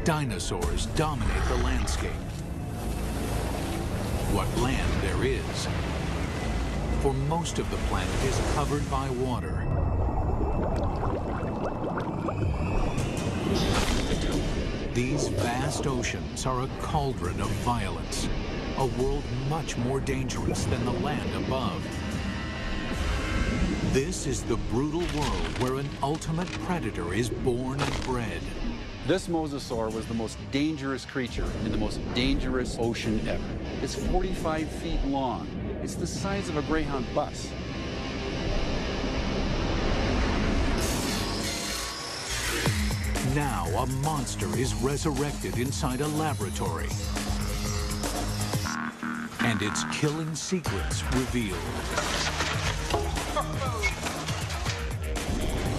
dinosaurs dominate the landscape. What land there is. For most of the planet is covered by water. These vast oceans are a cauldron of violence, a world much more dangerous than the land above. This is the brutal world where an ultimate predator is born and bred. This mosasaur was the most dangerous creature in the most dangerous ocean ever. It's 45 feet long. It's the size of a Greyhound bus. Now a monster is resurrected inside a laboratory. And its killing secrets revealed.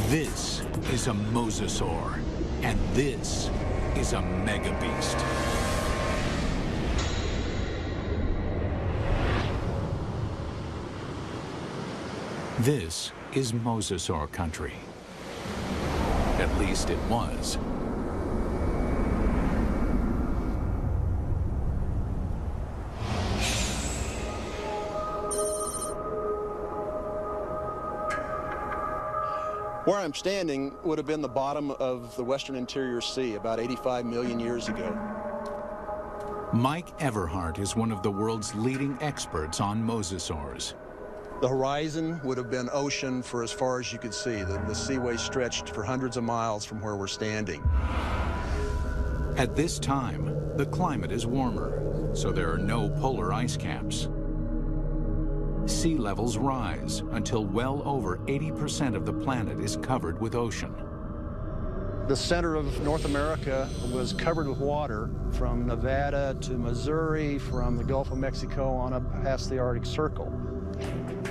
This is a mosasaur, and this is a megabeast. This is mosasaur country. At least it was. Where I'm standing would have been the bottom of the Western Interior Sea about 85 million years ago. Mike Everhart is one of the world's leading experts on mosasaurs. The horizon would have been ocean for as far as you could see. The seaway stretched for hundreds of miles from where we're standing. At this time, the climate is warmer, so there are no polar ice caps. Sea levels rise until well over 80% of the planet is covered with ocean. The center of North America was covered with water from Nevada to Missouri, from the Gulf of Mexico on up past the Arctic Circle.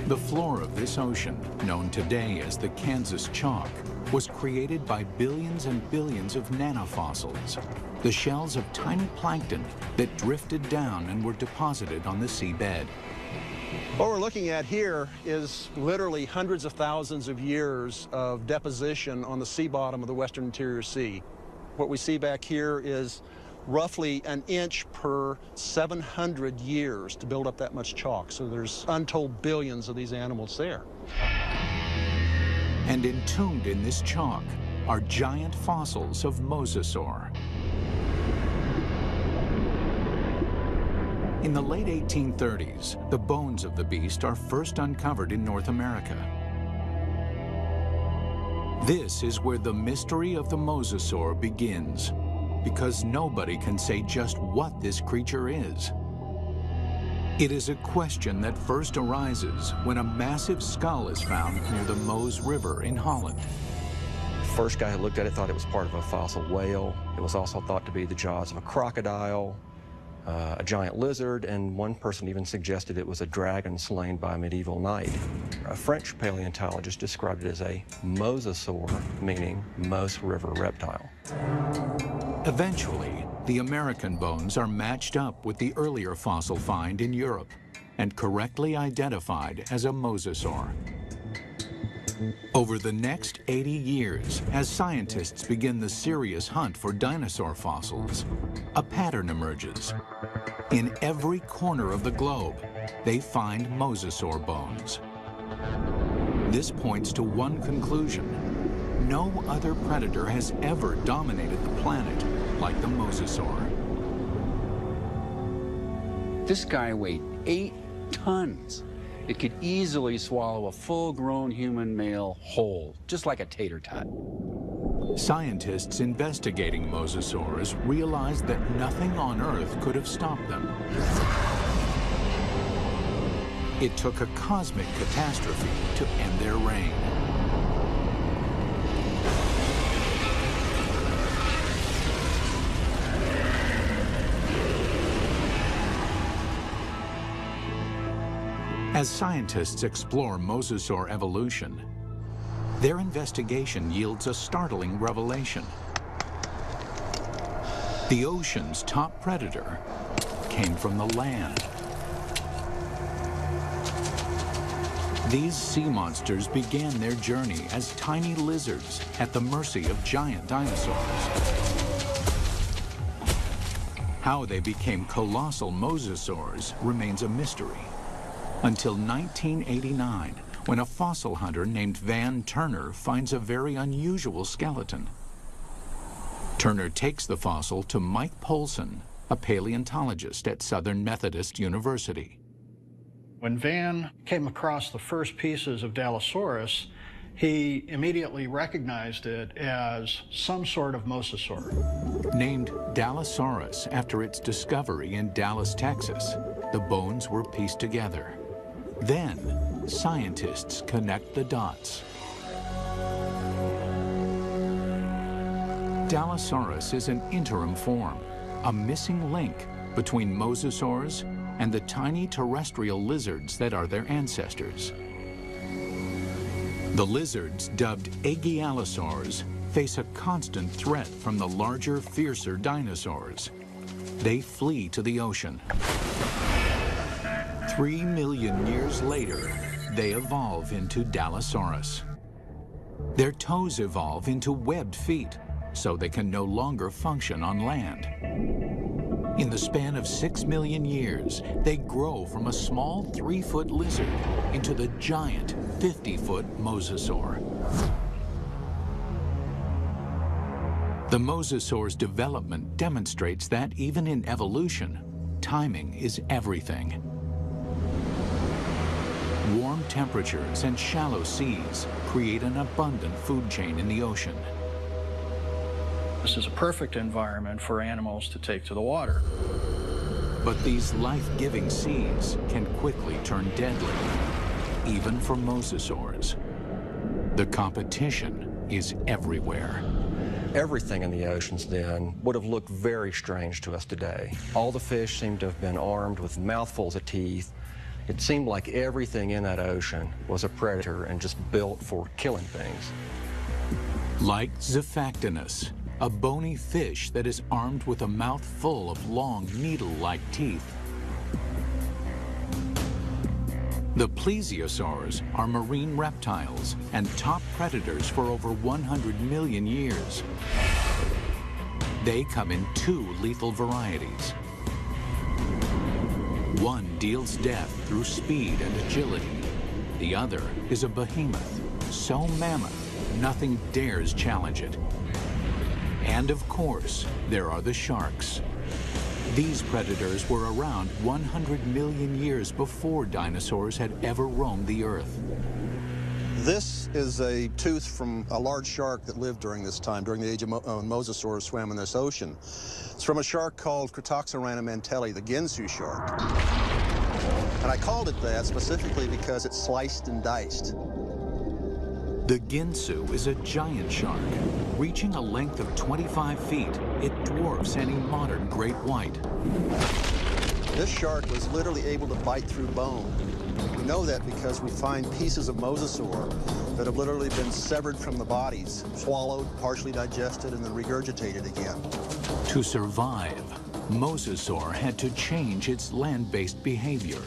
The floor of this ocean, known today as the Kansas Chalk, was created by billions and billions of nanofossils, the shells of tiny plankton that drifted down and were deposited on the seabed. What we're looking at here is literally hundreds of thousands of years of deposition on the sea bottom of the Western Interior Sea. What we see back here is roughly an inch per 700 years to build up that much chalk. So there's untold billions of these animals there. And entombed in this chalk are giant fossils of mosasaur. In the late 1830s, the bones of the beast are first uncovered in North America. This is where the mystery of the mosasaur begins, because nobody can say just what this creature is. It is a question that first arises when a massive skull is found near the Meuse River in Holland. The first guy who looked at it thought it was part of a fossil whale. It was also thought to be the jaws of a crocodile, a giant lizard, and one person even suggested it was a dragon slain by a medieval knight. A French paleontologist described it as a mosasaur, meaning Meuse River reptile. Eventually, the American bones are matched up with the earlier fossil find in Europe and correctly identified as a mosasaur. Over the next 80 years, as scientists begin the serious hunt for dinosaur fossils, a pattern emerges. In every corner of the globe, they find mosasaur bones. This points to one conclusion. No other predator has ever dominated the planet like the mosasaur. This guy weighed 8 tons. It could easily swallow a full-grown human male whole, just like a tater tot. Scientists investigating mosasaurs realized that nothing on Earth could have stopped them. It took a cosmic catastrophe to end their reign. As scientists explore mosasaur evolution, their investigation yields a startling revelation. The ocean's top predator came from the land. These sea monsters began their journey as tiny lizards at the mercy of giant dinosaurs. How they became colossal mosasaurs remains a mystery. Until 1989, when a fossil hunter named Van Turner finds a very unusual skeleton. Turner takes the fossil to Mike Polson, a paleontologist at Southern Methodist University. When Van came across the first pieces of Dallosaurus, he immediately recognized it as some sort of mosasaur. Named Dallosaurus after its discovery in Dallas, Texas, the bones were pieced together. Then, scientists connect the dots. Dallosaurus is an interim form, a missing link between mosasaurs and the tiny terrestrial lizards that are their ancestors. The lizards, dubbed Aegialosaurs, face a constant threat from the larger, fiercer dinosaurs. They flee to the ocean. 3 million years later, they evolve into Dallosaurus. Their toes evolve into webbed feet, so they can no longer function on land. In the span of 6 million years, they grow from a small 3-foot lizard into the giant 50-foot mosasaur. The mosasaur's development demonstrates that even in evolution, timing is everything. Warm temperatures and shallow seas create an abundant food chain in the ocean. This is a perfect environment for animals to take to the water. But these life-giving seas can quickly turn deadly, even for mosasaurs. The competition is everywhere. Everything in the oceans then would have looked very strange to us today. All the fish seemed to have been armed with mouthfuls of teeth. It seemed like everything in that ocean was a predator and just built for killing things. Like Zephactinus, a bony fish that is armed with a mouth full of long, needle-like teeth. The plesiosaurs are marine reptiles and top predators for over 100 million years. They come in 2 lethal varieties. One deals death through speed and agility. The other is a behemoth, so mammoth, nothing dares challenge it. And of course, there are the sharks. These predators were around 100 million years before dinosaurs had ever roamed the earth. This is a tooth from a large shark that lived during this time, during the age of mosasaurs swam in this ocean. It's from a shark called Critoxorana mantelli, the Ginsu shark. And I called it that specifically because it's sliced and diced. The Ginsu is a giant shark. Reaching a length of 25 feet, it dwarfs any modern great white. This shark was literally able to bite through bone. We know that because we find pieces of mosasaur that have literally been severed from the bodies, swallowed, partially digested, and then regurgitated again. To survive, mosasaur had to change its land-based behavior,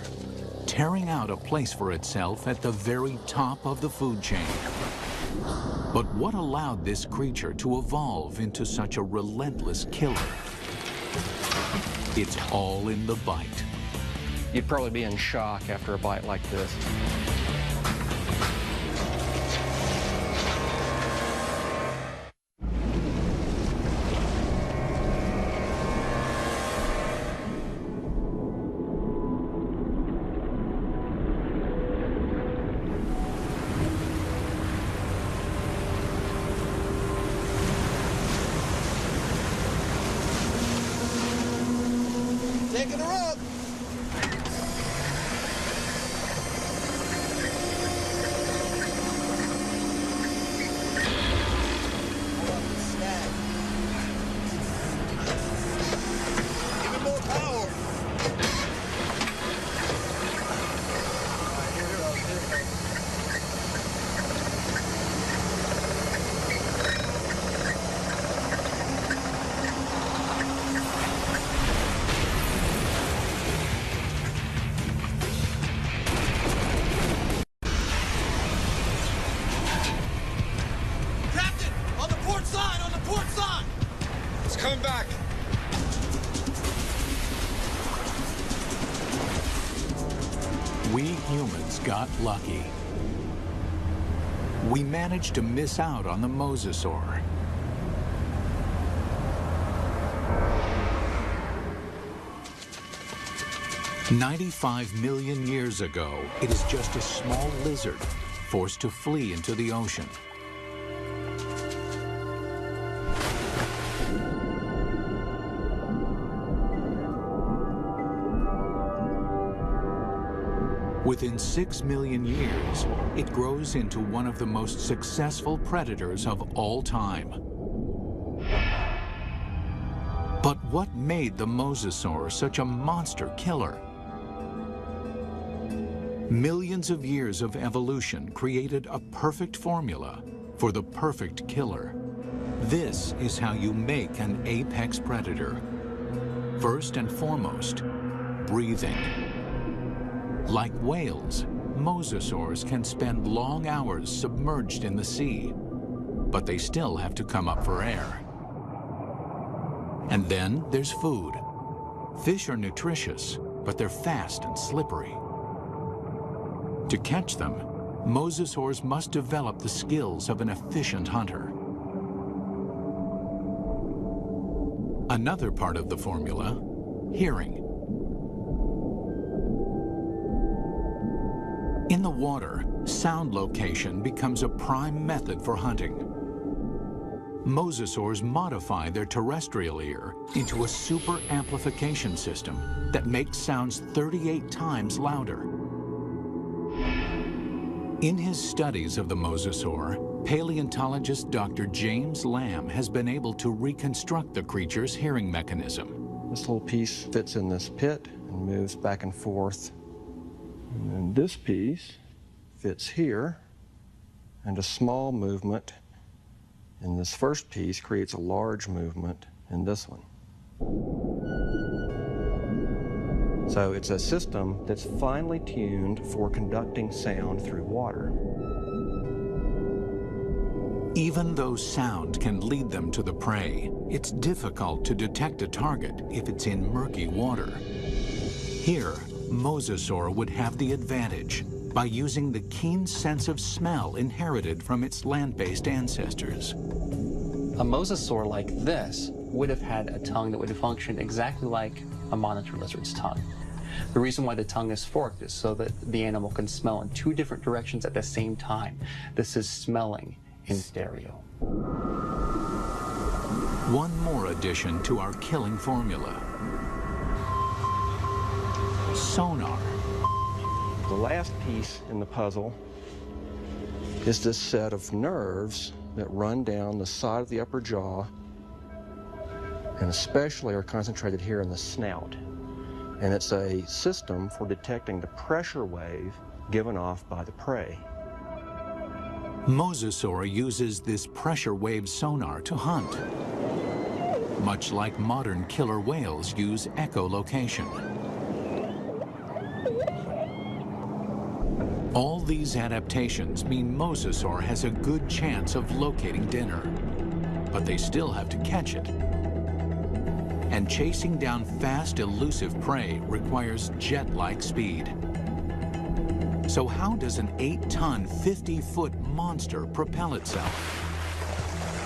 tearing out a place for itself at the very top of the food chain. But what allowed this creature to evolve into such a relentless killer? It's all in the bite. You'd probably be in shock after a bite like this. Taking her up. Even more power. Captain, on the port side, on the port side! It's coming back. We humans got lucky. We managed to miss out on the mosasaur. "95 million years ago, it is just a small lizard forced to flee into the ocean. Within 6 million years, it grows into one of the most successful predators of all time. But what made the mosasaur such a monster killer? Millions of years of evolution created a perfect formula for the perfect killer. This is how you make an apex predator. First and foremost, breathing. Like whales, mosasaurs can spend long hours submerged in the sea, but they still have to come up for air. And then there's food. Fish are nutritious, but they're fast and slippery. To catch them, mosasaurs must develop the skills of an efficient hunter. Another part of the formula, hearing. In the water, sound location becomes a prime method for hunting. Mosasaurs modify their terrestrial ear into a super amplification system that makes sounds 38 times louder. In his studies of the mosasaur, paleontologist Dr. James Lamb has been able to reconstruct the creature's hearing mechanism. This little piece fits in this pit and moves back and forth. And then this piece fits here, and a small movement in this first piece creates a large movement in this one. So it's a system that's finely tuned for conducting sound through water. Even though sound can lead them to the prey, it's difficult to detect a target if it's in murky water. Here, mosasaur would have the advantage by using the keen sense of smell inherited from its land-based ancestors. A mosasaur like this would have had a tongue that would function exactly like a monitor lizard's tongue. The reason why the tongue is forked is so that the animal can smell in two different directions at the same time. This is smelling in stereo. One more addition to our killing formula. Sonar. The last piece in the puzzle is this set of nerves that run down the side of the upper jaw and especially are concentrated here in the snout. And it's a system for detecting the pressure wave given off by the prey. Mosasaur uses this pressure wave sonar to hunt, much like modern killer whales use echolocation. All these adaptations mean mosasaur has a good chance of locating dinner, but they still have to catch it. And chasing down fast, elusive prey requires jet-like speed. So how does an 8-ton, 50-foot monster propel itself?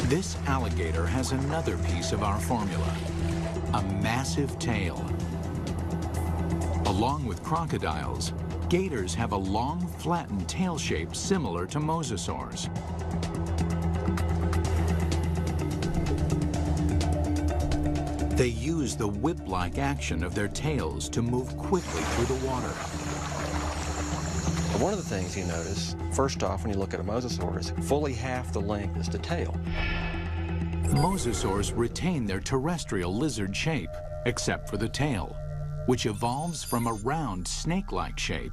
This alligator has another piece of our formula, a massive tail. Along with crocodiles, gators have a long, flattened tail shape similar to mosasaurs. They use the whip-like action of their tails to move quickly through the water. One of the things you notice, first off, when you look at a mosasaur, is fully half the length is the tail. Mosasaurs retain their terrestrial lizard shape, except for the tail, which evolves from a round, snake-like shape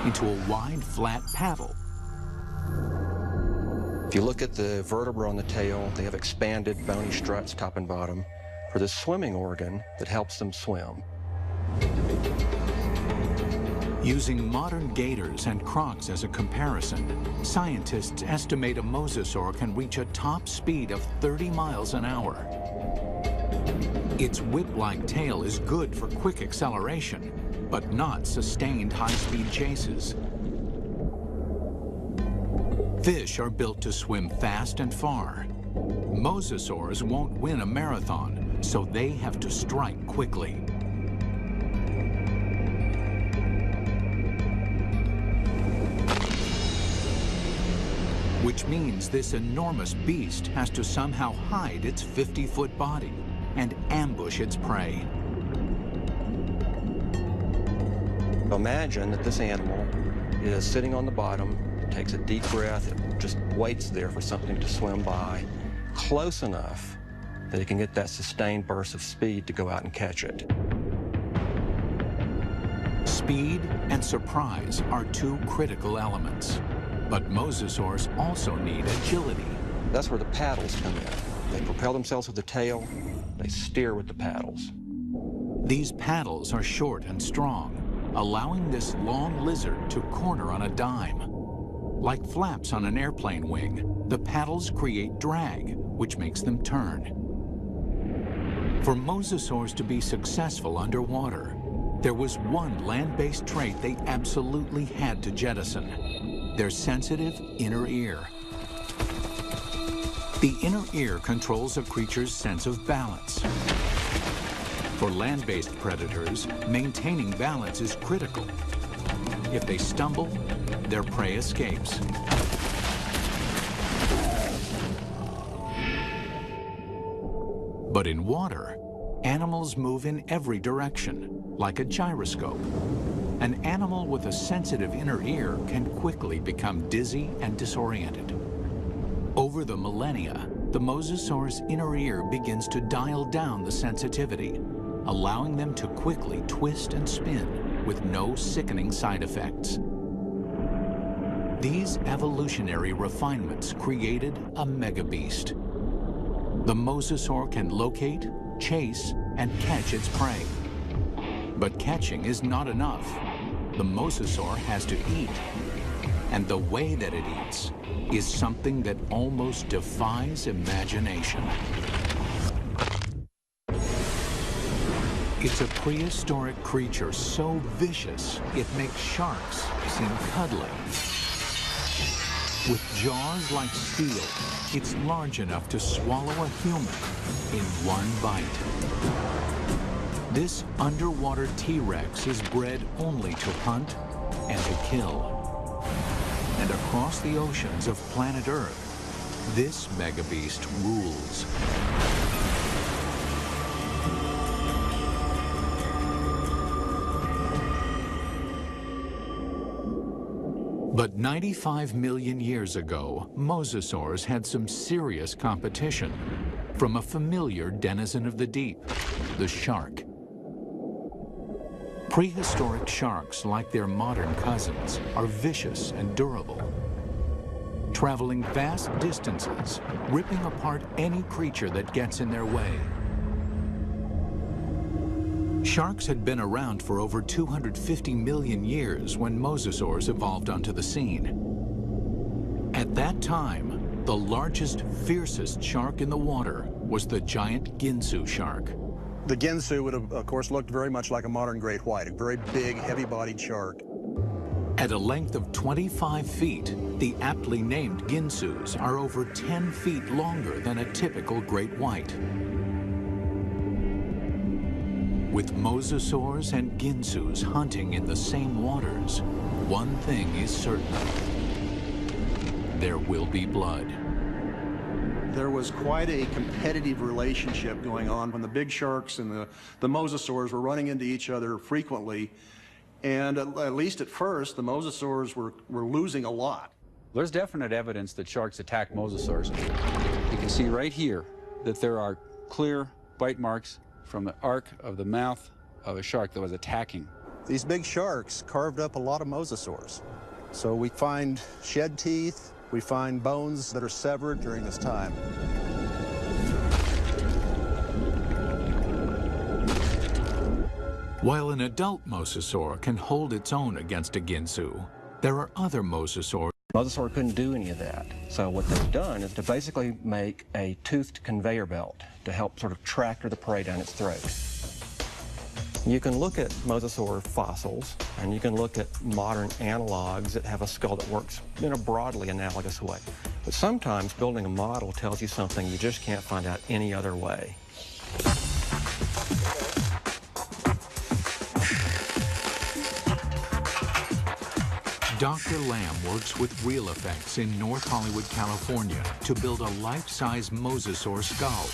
into a wide, flat paddle. If you look at the vertebra on the tail, they have expanded bony struts top and bottom for the swimming organ that helps them swim. Using modern gators and crocs as a comparison, scientists estimate a mosasaur can reach a top speed of 30 miles an hour. Its whip-like tail is good for quick acceleration, but not sustained high-speed chases. Fish are built to swim fast and far. Mosasaurs won't win a marathon, so they have to strike quickly. Which means this enormous beast has to somehow hide its 50-foot body and ambush its prey. Imagine that this animal is sitting on the bottom, takes a deep breath, it just waits there for something to swim by, close enough that it can get that sustained burst of speed to go out and catch it. Speed and surprise are two critical elements, but mosasaurs also need agility. That's where the paddles come in. They propel themselves with the tail, they steer with the paddles. These paddles are short and strong, allowing this long lizard to corner on a dime. Like flaps on an airplane wing, the paddles create drag, which makes them turn. For mosasaurs to be successful underwater, there was one land-based trait they absolutely had to jettison: their sensitive inner ear. The inner ear controls a creature's sense of balance. For land-based predators, maintaining balance is critical. If they stumble, their prey escapes. But in water, animals move in every direction, like a gyroscope. An animal with a sensitive inner ear can quickly become dizzy and disoriented. Over the millennia, the mosasaur's inner ear begins to dial down the sensitivity, allowing them to quickly twist and spin with no sickening side effects. These evolutionary refinements created a megabeast. The mosasaur can locate, chase, and catch its prey. But catching is not enough. The mosasaur has to eat. And the way that it eats is something that almost defies imagination. It's a prehistoric creature so vicious, it makes sharks seem cuddly. With jaws like steel, it's large enough to swallow a human in one bite. This underwater T-Rex is bred only to hunt and to kill. And across the oceans of planet Earth, this megabeast rules. But 95 million years ago, mosasaurs had some serious competition from a familiar denizen of the deep, the shark. Prehistoric sharks, like their modern cousins, are vicious and durable, traveling vast distances, ripping apart any creature that gets in their way. Sharks had been around for over 250 million years when mosasaurs evolved onto the scene. At that time, the largest, fiercest shark in the water was the giant Ginsu shark. The Ginsu would have, of course, looked very much like a modern great white, a very big, heavy-bodied shark. At a length of 25 feet, the aptly named Ginsus are over 10 feet longer than a typical great white. With mosasaurs and Ginsus hunting in the same waters, one thing is certain: there will be blood. There was quite a competitive relationship going on when the big sharks and the mosasaurs were running into each other frequently. And at least at first, the mosasaurs were losing a lot. There's definite evidence that sharks attack mosasaurs. You can see right here that there are clear bite marks from the arc of the mouth of a shark that was attacking. These big sharks carved up a lot of mosasaurs. So we find shed teeth, we find bones that are severed during this time. While an adult mosasaur can hold its own against a Ginsu, there are other mosasaurs. Mosasaur couldn't do any of that. So what they've done is to basically make a toothed conveyor belt to help sort of tractor the prey down its throat. You can look at mosasaur fossils, and you can look at modern analogs that have a skull that works in a broadly analogous way. But sometimes building a model tells you something you just can't find out any other way. Dr. Lamb works with Real Effects in North Hollywood, California, to build a life-size mosasaur skull,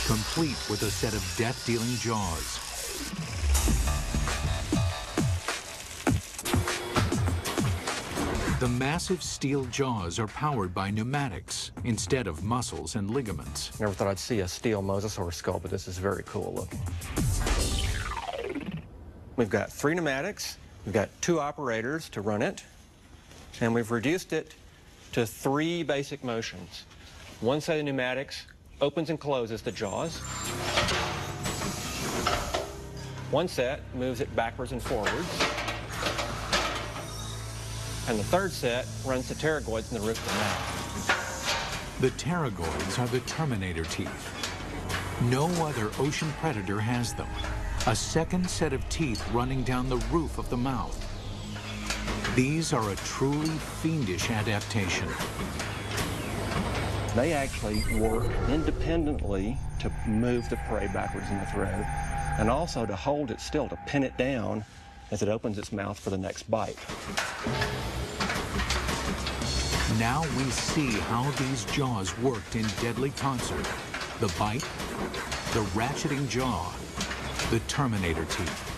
complete with a set of death-dealing jaws. The massive steel jaws are powered by pneumatics instead of muscles and ligaments. Never thought I'd see a steel mosasaur skull, but this is very cool looking. We've got 3 pneumatics. We've got 2 operators to run it, and we've reduced it to 3 basic motions. One set of pneumatics opens and closes the jaws. One set moves it backwards and forwards. And the third set runs the pterygoids in the roof of the mouth. The pterygoids are the Terminator teeth. No other ocean predator has them. A second set of teeth running down the roof of the mouth. These are a truly fiendish adaptation. They actually work independently to move the prey backwards in the throat, and also to hold it still, to pin it down as it opens its mouth for the next bite. Now we see how these jaws worked in deadly concert. The bite, the ratcheting jaw, the Terminator teeth.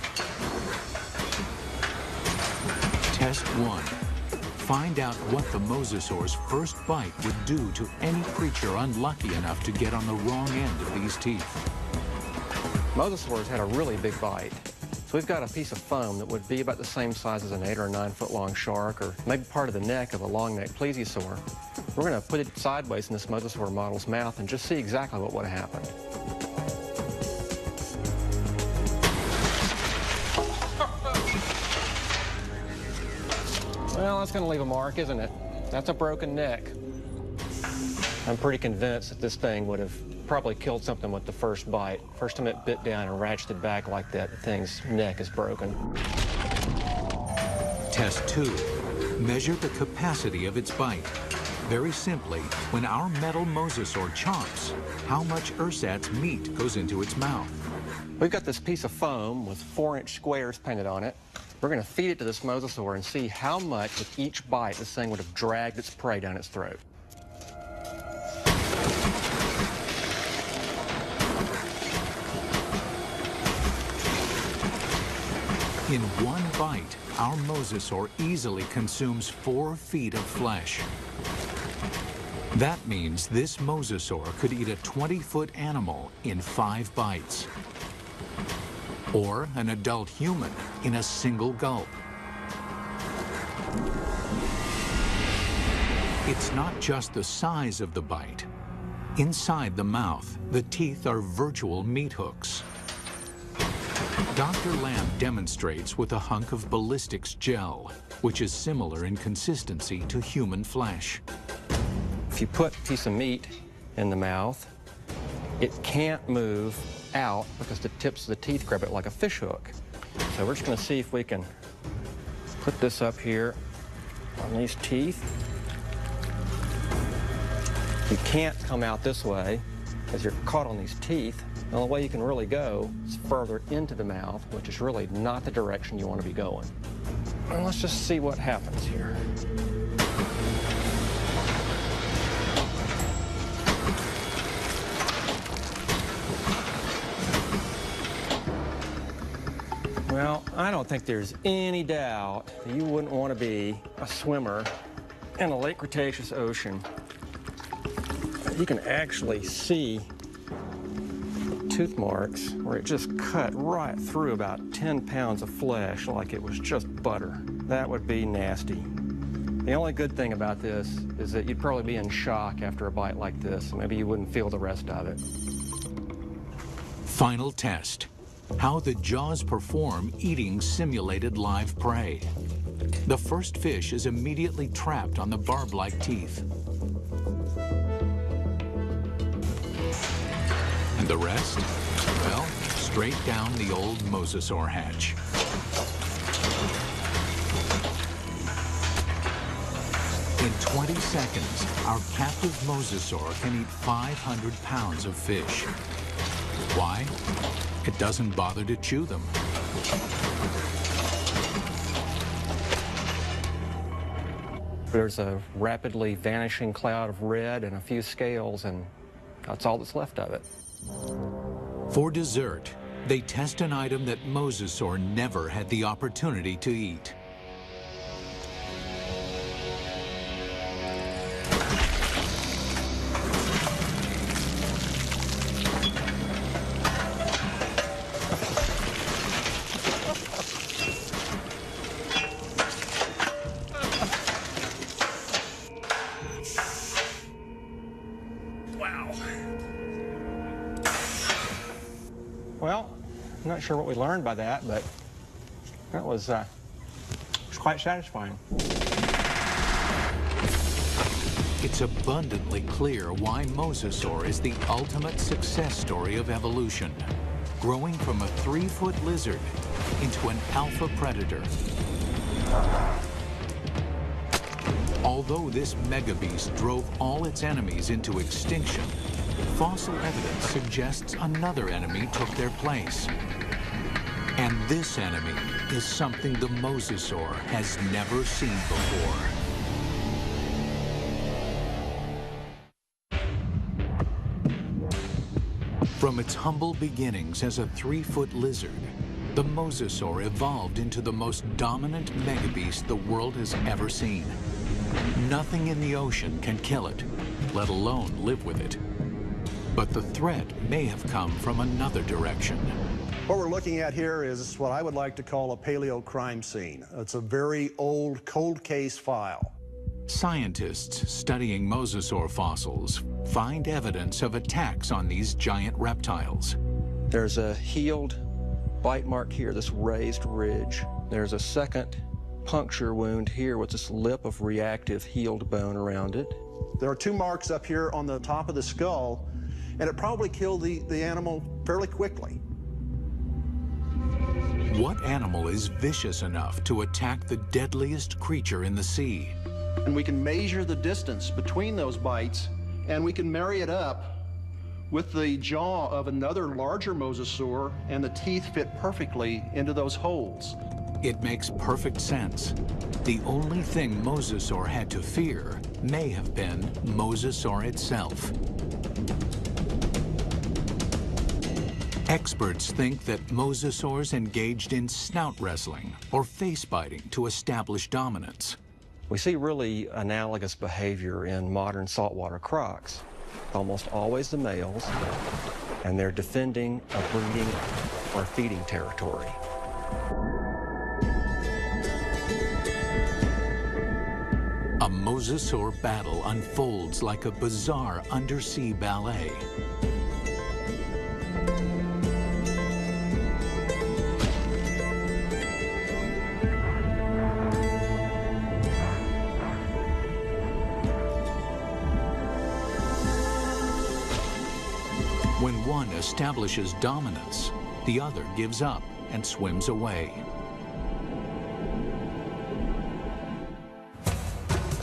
Test 1. Find out what the mosasaur's first bite would do to any creature unlucky enough to get on the wrong end of these teeth. Mosasaurs had a really big bite. So we've got a piece of foam that would be about the same size as an 8 or 9 foot long shark, or maybe part of the neck of a long-necked plesiosaur. We're going to put it sideways in this mosasaur model's mouth and just see exactly what would have happened. Well, that's going to leave a mark, isn't it? That's a broken neck. I'm pretty convinced that this thing would have probably killed something with the first bite. First time it bit down and ratcheted back like that, the thing's neck is broken. Test 2. Measure the capacity of its bite. Very simply, when our metal mosasaur chomps, how much ersatz meat goes into its mouth? We've got this piece of foam with 4-inch squares painted on it. We're going to feed it to this mosasaur and see how much with each bite this thing would have dragged its prey down its throat. In one bite, our mosasaur easily consumes 4 feet of flesh. That means this mosasaur could eat a 20-foot animal in 5 bites. Or an adult human in a single gulp. It's not just the size of the bite. Inside the mouth, the teeth are virtual meat hooks. Dr. Lamb demonstrates with a hunk of ballistics gel, which is similar in consistency to human flesh. If you put a piece of meat in the mouth, it can't move out because the tips of the teeth grab it like a fish hook. So we're just going to see if we can put this up here on these teeth. You can't come out this way because you're caught on these teeth. The only way you can really go is further into the mouth, which is really not the direction you want to be going. And let's just see what happens here. Well, I don't think there's any doubt that you wouldn't want to be a swimmer in a late Cretaceous ocean. You can actually see tooth marks where it just cut right through about 10 pounds of flesh like it was just butter. That would be nasty. The only good thing about this is that you'd probably be in shock after a bite like this. Maybe you wouldn't feel the rest of it. Final test. How the jaws perform eating simulated live prey. The first fish is immediately trapped on the barb-like teeth. And the rest? Well, straight down the old mosasaur hatch. In 20 seconds, our captive mosasaur can eat 500 pounds of fish. Why? It doesn't bother to chew them. There's a rapidly vanishing cloud of red and a few scales, and that's all that's left of it. For dessert, they test an item that mosasaur never had the opportunity to eat. Well, I'm not sure what we learned by that, but that was quite satisfying. It's abundantly clear why mosasaur is the ultimate success story of evolution, growing from a 3-foot lizard into an alpha predator. Although this megabeast drove all its enemies into extinction, fossil evidence suggests another enemy took their place. And this enemy is something the mosasaur has never seen before. From its humble beginnings as a 3-foot lizard, the mosasaur evolved into the most dominant megabeast the world has ever seen. Nothing in the ocean can kill it, let alone live with it. But the threat may have come from another direction. What we're looking at here is what I would like to call a paleo crime scene. It's a very old cold case file. Scientists studying mosasaur fossils find evidence of attacks on these giant reptiles. There's a healed bite mark here, this raised ridge. There's a second puncture wound here with this lip of reactive healed bone around it. There are 2 marks up here on the top of the skull, and it probably killed the animal fairly quickly. What animal is vicious enough to attack the deadliest creature in the sea? And we can measure the distance between those bites, and we can marry it up with the jaw of another larger mosasaur, and the teeth fit perfectly into those holes. It makes perfect sense. The only thing mosasaur had to fear may have been mosasaur itself. Experts think that mosasaurs engaged in snout wrestling or face biting to establish dominance. We see really analogous behavior in modern saltwater crocs. Almost always the males, and they're defending a breeding or feeding territory. A mosasaur battle unfolds like a bizarre undersea ballet. When one establishes dominance, the other gives up and swims away.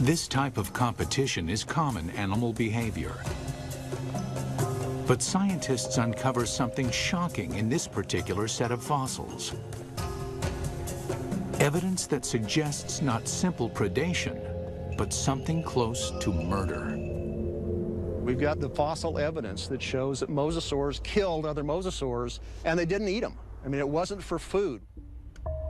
This type of competition is common animal behavior. But scientists uncover something shocking in this particular set of fossils. Evidence that suggests not simple predation, but something close to murder. We've got the fossil evidence that shows that mosasaurs killed other mosasaurs, and they didn't eat them. I mean, it wasn't for food.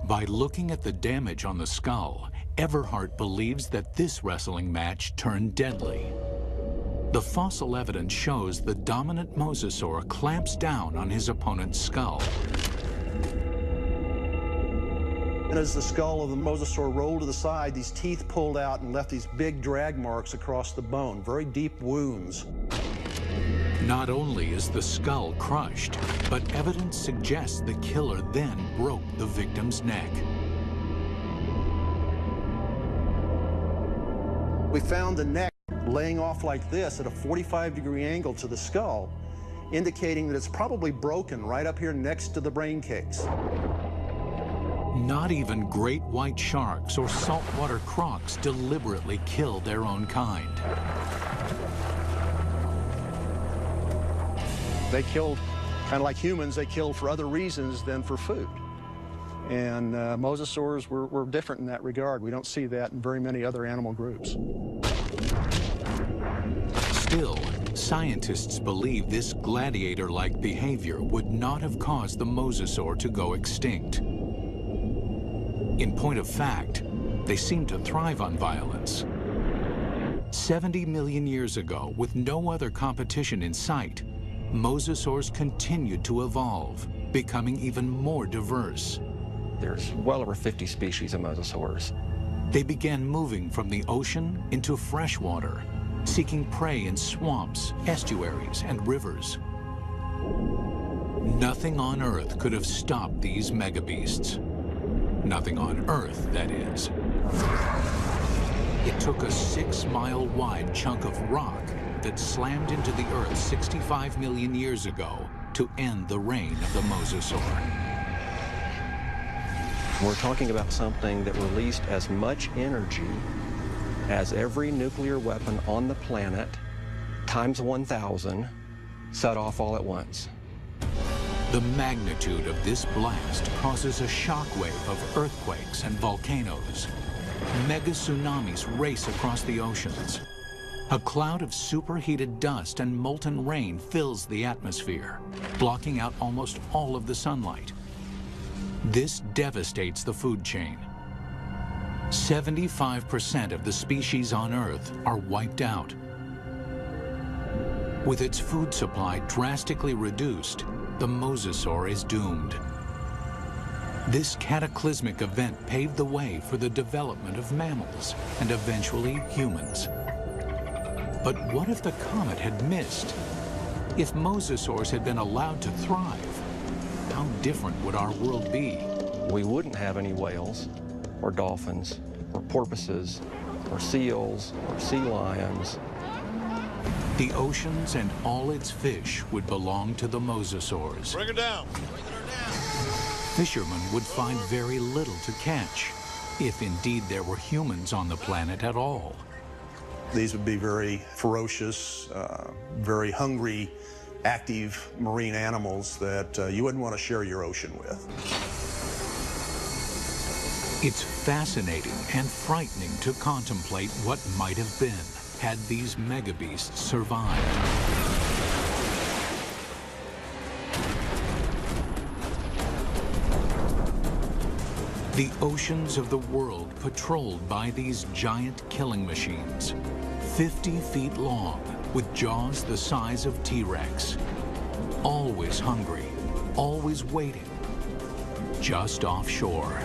By looking at the damage on the skull, Everhart believes that this wrestling match turned deadly. The fossil evidence shows the dominant mosasaur clamps down on his opponent's skull. And as the skull of the mosasaur rolled to the side, these teeth pulled out and left these big drag marks across the bone, very deep wounds. Not only is the skull crushed, but evidence suggests the killer then broke the victim's neck. We found the neck laying off like this at a 45-degree angle to the skull, indicating that it's probably broken right up here next to the brain case. Not even great white sharks or saltwater crocs deliberately kill their own kind. They killed, kind of like humans, they killed for other reasons than for food. And mosasaurs were different in that regard. We don't see that in very many other animal groups. Still, scientists believe this gladiator-like behavior would not have caused the mosasaur to go extinct. In point of fact, they seem to thrive on violence. 70 million years ago, with no other competition in sight, mosasaurs continued to evolve, becoming even more diverse. There's well over 50 species of mosasaurs. They began moving from the ocean into freshwater, seeking prey in swamps, estuaries, and rivers. Nothing on Earth could have stopped these megabeasts. Nothing on Earth, that is. It took a 6-mile-wide chunk of rock that slammed into the Earth 65 million years ago to end the reign of the mosasaur. We're talking about something that released as much energy as every nuclear weapon on the planet, times 1,000, set off all at once. The magnitude of this blast causes a shockwave of earthquakes and volcanoes. Mega tsunamis race across the oceans. A cloud of superheated dust and molten rain fills the atmosphere, blocking out almost all of the sunlight. This devastates the food chain. 75% of the species on Earth are wiped out. With its food supply drastically reduced, the mosasaur is doomed. This cataclysmic event paved the way for the development of mammals and eventually humans. But what if the comet had missed? If mosasaurs had been allowed to thrive, how different would our world be? We wouldn't have any whales, or dolphins, or porpoises, or seals, or sea lions. The oceans and all its fish would belong to the mosasaurs. Bring her down. Fishermen would find very little to catch, if indeed there were humans on the planet at all. These would be very ferocious, very hungry, active marine animals that you wouldn't want to share your ocean with. It's fascinating and frightening to contemplate what might have been had these megabeasts survived. The oceans of the world patrolled by these giant killing machines, 50 feet long, with jaws the size of T-Rex. Always hungry, always waiting, just offshore.